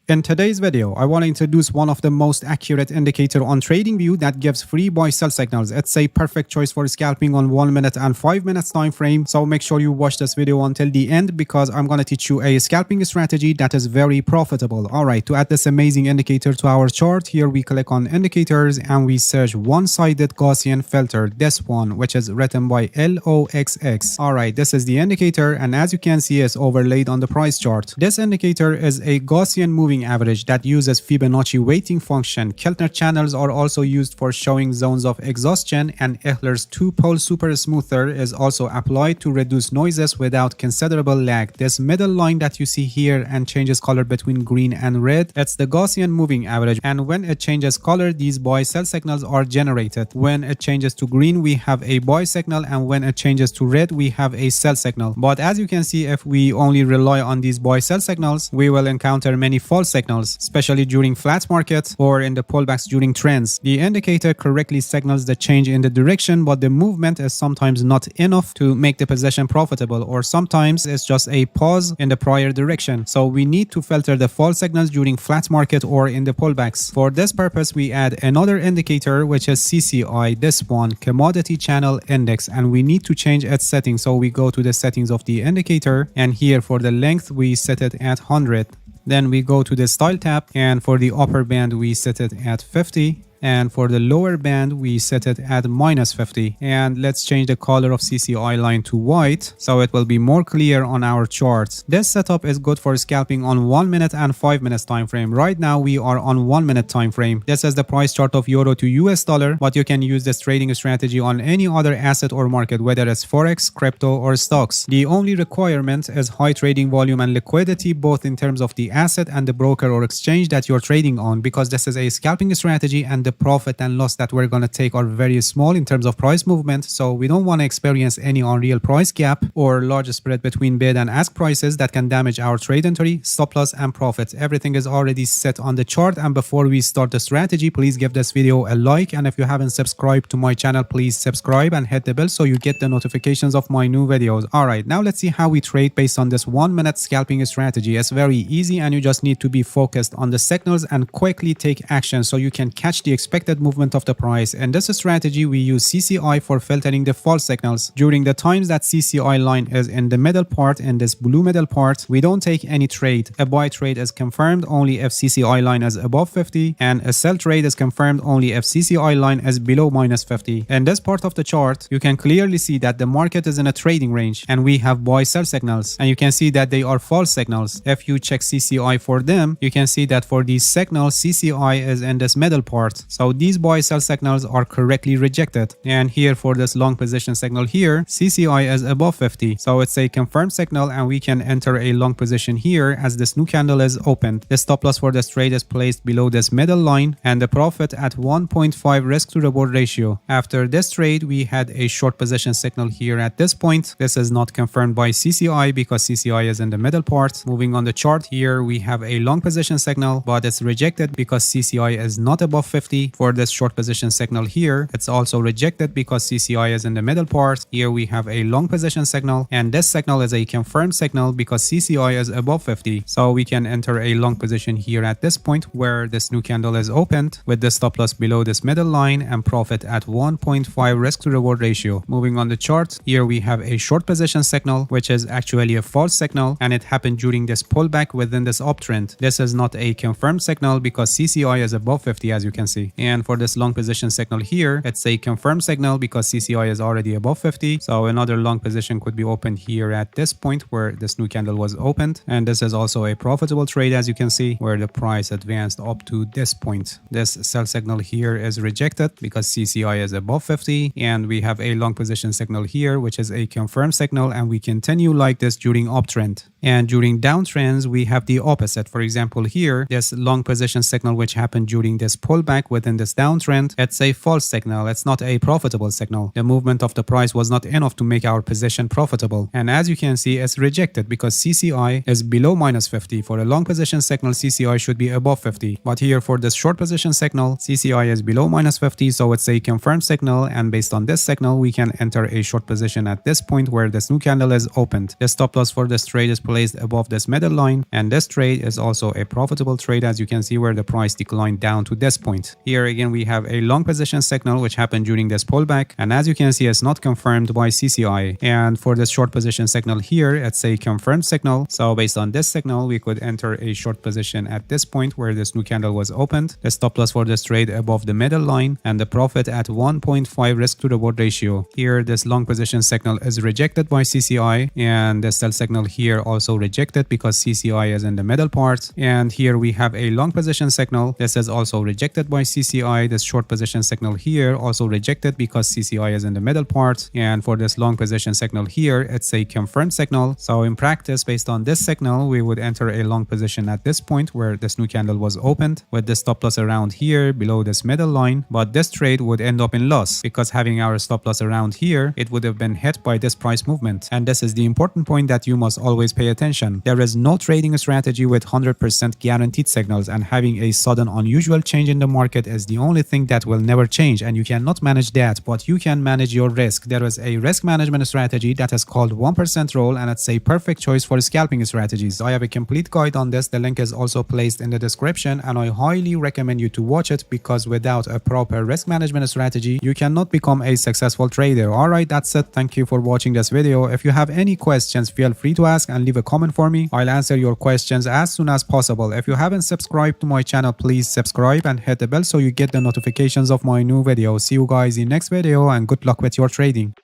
In today's video, I want to introduce one of the most accurate indicator on TradingView that gives free buy-sell signals. It's a perfect choice for scalping on 1 minute and 5 minutes time frame. So make sure you watch this video until the end because I'm going to teach you a scalping strategy that is very profitable. Alright, to add this amazing indicator to our chart, here we click on indicators and we search one-sided Gaussian filter, this one, which is written by LOXX. Alright, this is the indicator and as you can see it's overlaid on the price chart. This indicator is a Gaussian moving average that uses Fibonacci weighting function. Keltner channels are also used for showing zones of exhaustion, and Ehler's two-pole super smoother is also applied to reduce noises without considerable lag. This middle line that you see here and changes color between green and red, it's the Gaussian moving average, and when it changes color, these buy-sell signals are generated. When it changes to green, we have a buy signal, and when it changes to red, we have a sell signal. But as you can see, if we only rely on these buy-sell signals, we will encounter many false signals, especially during flat markets or in the pullbacks during trends. The indicator correctly signals the change in the direction, but the movement is sometimes not enough to make the position profitable, or sometimes it's just a pause in the prior direction. So we need to filter the false signals during flat market or in the pullbacks. For this purpose, we add another indicator, which is CCI, this one, Commodity Channel Index, and we need to change its setting. So we go to the settings of the indicator, and here for the length, we set it at 100. Then we go to the style tab, and for the upper band we set it at 50, and for the lower band we set it at -50. And let's change the color of CCI line to white so it will be more clear on our charts. This setup is good for scalping on 1 minute and 5 minutes time frame. Right now we are on 1 minute time frame. This is the price chart of euro to US dollar, but you can use this trading strategy on any other asset or market, whether it's Forex, crypto, or stocks. The only requirement is high trading volume and liquidity, both in terms of the asset and the broker or exchange that you're trading on, because this is a scalping strategy and the profit and loss that we're going to take are very small in terms of price movement, so we don't want to experience any unreal price gap or large spread between bid and ask prices that can damage our trade entry, stop loss, and profits. Everything is already set on the chart, and before we start the strategy, please give this video a like, and if you haven't subscribed to my channel, please subscribe and hit the bell so you get the notifications of my new videos. Alright, now let's see how we trade based on this 1 minute scalping strategy. It's very easy and you just need to be focused on the signals and quickly take action so you can catch the expected movement of the price. In this strategy, we use CCI for filtering the false signals. During the times that CCI line is in the middle part, in this blue middle part, we don't take any trade. A buy trade is confirmed only if CCI line is above 50, and a sell trade is confirmed only if CCI line is below -50. In this part of the chart, you can clearly see that the market is in a trading range and we have buy-sell signals, and you can see that they are false signals. If you check CCI for them, you can see that for these signals, CCI is in this middle part. So these buy-sell signals are correctly rejected. And here for this long position signal here, CCI is above 50. So it's a confirmed signal and we can enter a long position here as this new candle is opened. The stop loss for this trade is placed below this middle line and the profit at 1.5 risk to reward ratio. After this trade, we had a short position signal here at this point. This is not confirmed by CCI because CCI is in the middle part. Moving on the chart here, we have a long position signal, but it's rejected because CCI is not above 50. For this short position signal here, it's also rejected because CCI is in the middle part. Here we have a long position signal, and this signal is a confirmed signal because CCI is above 50. So we can enter a long position here at this point where this new candle is opened with the stop loss below this middle line and profit at 1.5 risk to reward ratio. Moving on the chart, here we have a short position signal, which is actually a false signal, and it happened during this pullback within this uptrend. This is not a confirmed signal because CCI is above 50, as you can see. And for this long position signal here, it's a confirmed signal because CCI is already above 50. So another long position could be opened here at this point where this new candle was opened. And this is also a profitable trade, as you can see, where the price advanced up to this point. This sell signal here is rejected because CCI is above 50. And we have a long position signal here, which is a confirmed signal, and we continue like this during uptrend. And during downtrends, we have the opposite. For example, here, this long position signal which happened during this pullback within this downtrend, it's a false signal. It's not a profitable signal. The movement of the price was not enough to make our position profitable. And as you can see, it's rejected because CCI is below -50. For a long position signal, CCI should be above 50. But here for this short position signal, CCI is below -50, so it's a confirmed signal. And based on this signal, we can enter a short position at this point where this new candle is opened. The stop loss for this trade is placed above this middle line, and this trade is also a profitable trade, as you can see, where the price declined down to this point. Here again we have a long position signal which happened during this pullback, and as you can see it's not confirmed by CCI. And for this short position signal here, it's a confirmed signal, so based on this signal we could enter a short position at this point where this new candle was opened. The stop loss for this trade above the middle line, and the profit at 1.5 risk to reward ratio. Here this long position signal is rejected by CCI, and the sell signal here also rejected because CCI is in the middle part. And here we have a long position signal. This is also rejected by CCI. This short position signal here also rejected because CCI is in the middle part. And for this long position signal here, it's a confirmed signal. So in practice, based on this signal, we would enter a long position at this point where this new candle was opened with the stop loss around here below this middle line. But this trade would end up in loss because having our stop loss around here, it would have been hit by this price movement. And this is the important point that you must always pay attention. There is no trading strategy with 100% guaranteed signals, and having a sudden unusual change in the market is the only thing that will never change, and you cannot manage that, but you can manage your risk. There is a risk management strategy that is called 1% rule, and it's a perfect choice for scalping strategies. I have a complete guide on this. The link is also placed in the description, and I highly recommend you to watch it because without a proper risk management strategy, you cannot become a successful trader. Alright, that's it. Thank you for watching this video. If you have any questions, feel free to ask and leave a comment for me. I'll answer your questions as soon as possible. If you haven't subscribed to my channel, please subscribe and hit the bell so you get the notifications of my new videos. See you guys in next video, and good luck with your trading.